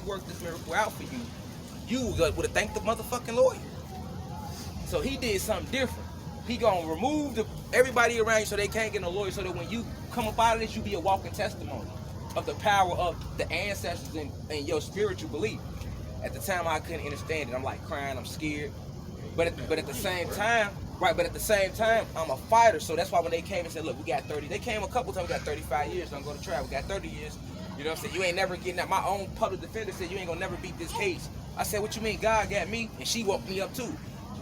worked this miracle out for you, you would have thanked the motherfucking lawyer. So he did something different. He gonna remove everybody around you so they can't get no lawyer, so that when you come up out of this, you be a walking testimony of the power of the ancestors and your spiritual belief. At the time, I couldn't understand it. I'm like crying, I'm scared. But at the same time, I'm a fighter. So that's why when they came and said, look, we got 30. They came a couple times, we got 35 years, don't go to trial. We got 30 years. You know what I'm saying? You ain't never getting that. My own public defender said, you ain't gonna never beat this case. I said, what you mean? God got me? And she woke me up too.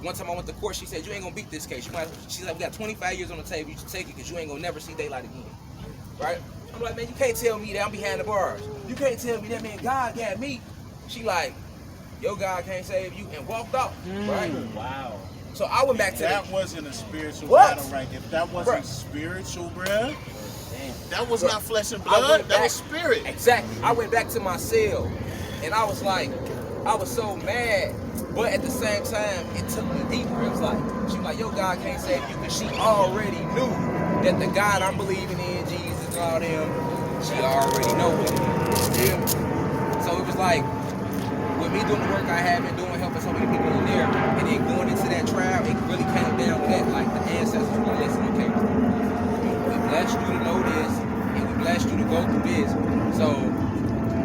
One time I went to court, she said, you ain't gonna beat this case. She's like, we got 25 years on the table, you should take it because you ain't gonna never see daylight again. Right? I'm like, man, you can't tell me that I'm behind the bars. You can't tell me that, man, God got me. She like, your God can't save you, and walked off. Right? Wow. So I went back to that. Wasn't a spiritual battle right there. If that wasn't spiritual, bruh, that was not flesh and blood, that was spirit. Exactly. I went back to my cell, and I was like, I was so mad, but at the same time, it took me deeper. It was like, she was like, your God can't save you, because she already knew that the God I'm believing in, Jesus and all them, she already know what it is. So it was like, with me doing the work I have been doing, helping so many people in there, and then going into that trial, it really came down to that, like the ancestors were like, listen, okay, we blessed you to know this, and we blessed you to go through this, so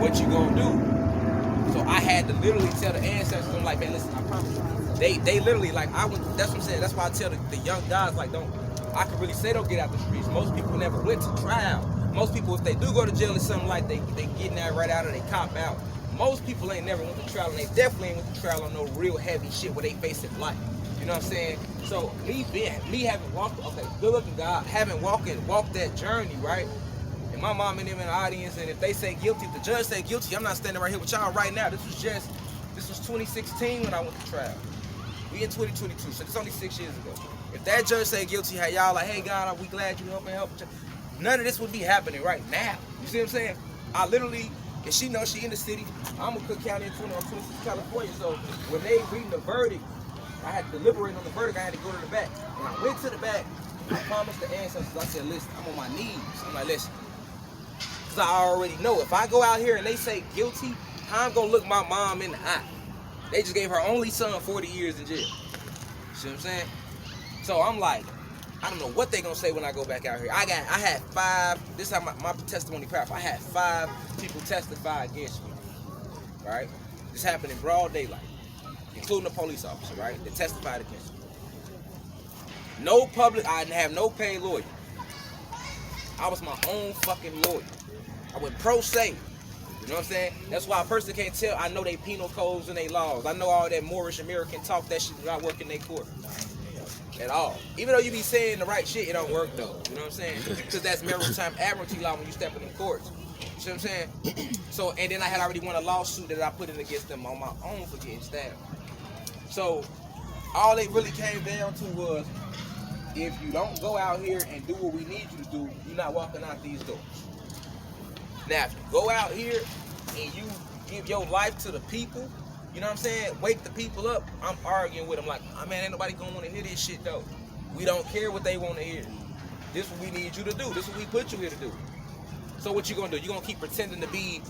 what you gonna do? So I had to literally tell the ancestors, I'm like, man, listen, I promise you. They literally, like, that's what I'm saying, that's why I tell the young guys, like, I can really say don't get out the streets. Most people never went to trial. Most people, if they do go to jail or something like, they getting that right out or they cop out. Most people ain't never went to trial, and they definitely ain't went to trial on no real heavy shit where they facing life. You know what I'm saying? So me having walked, okay, good looking guy, having walked that journey, right? And my mom and them in the audience, and if they say guilty, if the judge say guilty, I'm not standing right here with y'all right now. This was 2016 when I went to trial. We in 2022, so it's only 6 years ago. If that judge say guilty, hey y'all like, hey God, we glad you help. None of this would be happening right now. You see what I'm saying? I literally. And she knows she in the city. I'm a Cook County attorney, I'm 26 California. So when they reading the verdict, I had to deliberate on the verdict. I had to go to the back. When I went to the back, I promised the ancestors, I said, listen, I'm on my knees. I'm like, listen, because I already know if I go out here and they say guilty, how I'm gonna look my mom in the eye? They just gave her only son 40 years in jail. See what I'm saying? So I'm like, I don't know what they gonna say when I go back out here. I had 5, this is how my testimony powerful. I had 5 people testify against me, right? This happened in broad daylight, including a police officer, right? That testified against me. No public, I didn't have no paid lawyer. I was my own fucking lawyer. I went pro se. You know what I'm saying? That's why a person can't tell. I know they penal codes and they laws. I know all that Moorish American talk, that shit does not work in their court. At all. Even though you be saying the right shit, it don't work though. You know what I'm saying? Because that's maritime admiralty law when you step in the courts. You see what I'm saying? So, and then I had already won a lawsuit that I put in against them on my own for getting stabbed. So, all it really came down to was, if you don't go out here and do what we need you to do, you're not walking out these doors. Now, if you go out here and you give your life to the people, you know what I'm saying? Wake the people up. I'm arguing with them like, oh, man, ain't nobody gonna want to hear this shit though. We don't care what they want to hear. This is what we need you to do. This is what we put you here to do. So what you gonna do? You gonna keep pretending to be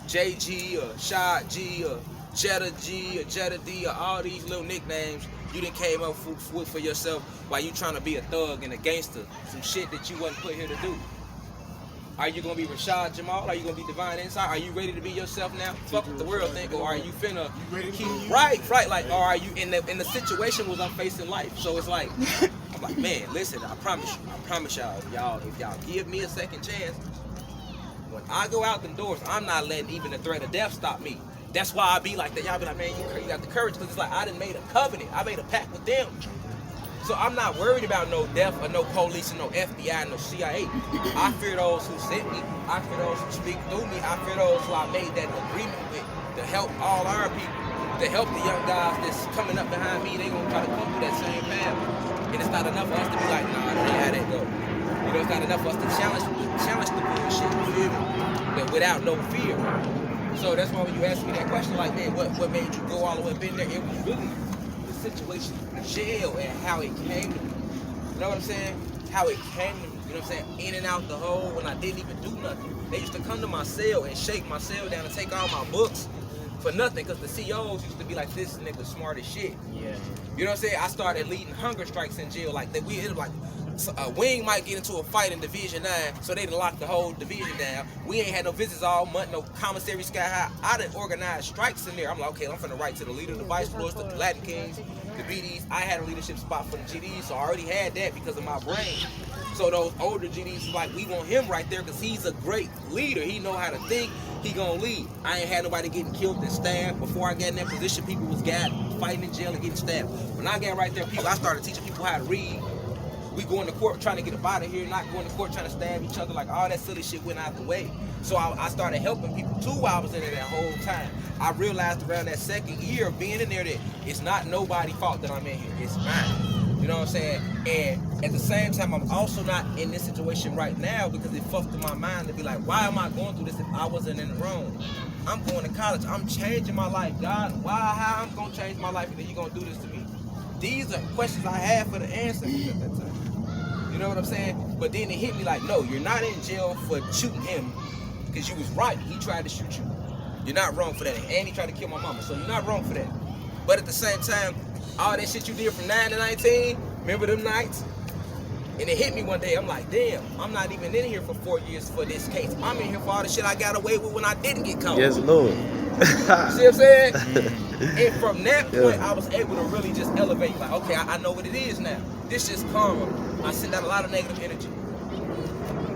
JG or Shad G or Jetta G or Jetta D or all these little nicknames you done came up with for yourself while you trying to be a thug and a gangster, some shit that you wasn't put here to do. Are you gonna be Rashad Jamal? Are you gonna be Divine Insight? Are you ready to be yourself now? Fuck what the world think, or are you finna keep right? Like, or are you in the situation was I'm facing life? So it's like, I'm like, man, listen, I promise y'all, if y'all give me a second chance, when I go out the doors, I'm not letting even the threat of death stop me. That's why I be like that. Y'all be like, man, you got the courage, because it's like I done made a covenant. I made a pact with them. So I'm not worried about no death or no police or no FBI, no CIA. I fear those who sent me. I fear those who speak through me. I fear those who I made that agreement with to help all our people, to help the young guys that's coming up behind me. They gonna try to come through that same path. And it's not enough for us to be like, nah, that ain't how that go. You know, it's not enough for us to challenge the bullshit, you feel me? But without no fear. So that's why when you ask me that question, like, man, what made you go all the way up in there? It was really situation in jail and how it came to me. You know what I'm saying? How it came to me. You know what I'm saying? In and out the hole when I didn't even do nothing. They used to come to my cell and shake my cell down and take all my books for nothing, because the COs used to be like, this nigga smart as shit. Yeah. You know what I'm saying? I started leading hunger strikes in jail like that. We hit like a wing might get into a fight in Division 9, so they done locked the whole division down. We ain't had no visits all month, no commissary sky high. I done organized strikes in there. I'm like, okay, I'm finna write to the leader, the vice lords, the Latin Kings, the BDs. I had a leadership spot for the GDs, so I already had that because of my brain. So those older GDs was like, we want him right there because he's a great leader. He know how to think. He gonna lead. I ain't had nobody getting killed and stabbed. Before I got in that position, people was fighting in jail and getting stabbed. When I got right there, I started teaching people how to read. We going to court trying to get up out of here, not going to court trying to stab each other. Like all that silly shit went out the way. So I started helping people too while I was in there that whole time. I realized around that second year of being in there that it's not nobody's fault that I'm in here. It's mine. You know what I'm saying? And at the same time, I'm also not in this situation right now because it fucked in my mind to be like, why am I going through this if I wasn't in the room? I'm going to college. I'm changing my life. God, how I'm going to change my life and then you're going to do this to me? These are questions I had for the ancestors at that time. You know what I'm saying? But then it hit me like, no, you're not in jail for shooting him because you was right. He tried to shoot you. You're not wrong for that. And he tried to kill my mama. So you're not wrong for that. But at the same time, all that shit you did from 9 to 19, remember them nights? And it hit me one day. I'm like, damn, I'm not even in here for 4 years for this case. I'm in here for all the shit I got away with when I didn't get caught. Yes, Lord. You see what I'm saying? And from that point, I was able to really just elevate. Like, okay, I know what it is now. This just karma. I sent out a lot of negative energy.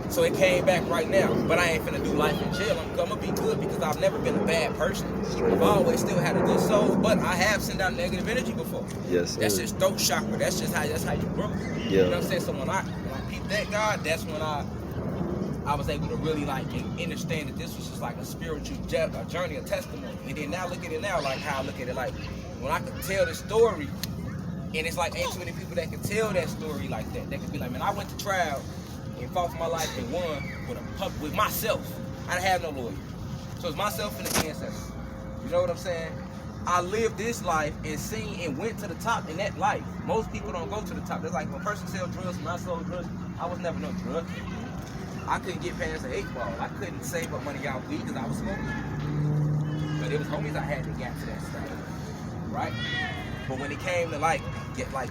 So it came back right now. But I ain't finna do life in jail. I'm gonna be good because I've never been a bad person. I've always still had a good soul, but I have sent out negative energy before. Yes, sir. That's just throat chakra. That's how you grow. Yeah. You know what I'm saying? So when I peeped that God, that's when I was able to really like understand that this was just like a spiritual journey, a testimony. And then now look at it now, like how I look at it, like when I could tell the story, and it's like ain't too many people that can tell that story like that. They could be like, man, I went to trial and fought for my life and won with myself. I didn't have no lawyer. So it's myself and the ancestors. You know what I'm saying? I lived this life and seen and went to the top in that life. Most people don't go to the top. They're like, when a person sells drugs and I sold drugs, I was never no drug. I couldn't get past an 8 ball. I couldn't save up money out weed because I was smoking. But it was homies I had to get to that stage, right? But when it came to like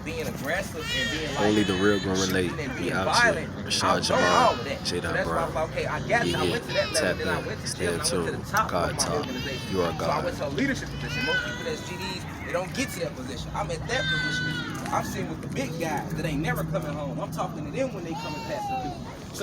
being aggressive and being like only the real gonna relate. and Be being out violent, here. I Rashad know all Jamal, of that. So that's why I was JDotBrwn. like, okay, I got it. I went to that level, then I went to jail, and I went to the top God of my talk. organization. You are So I God. went to a leadership position. Most people that's GDs, they don't get to that position. I'm at that position. I'm sitting with the big guys that ain't never coming home. I'm talking to them when they coming past the people. So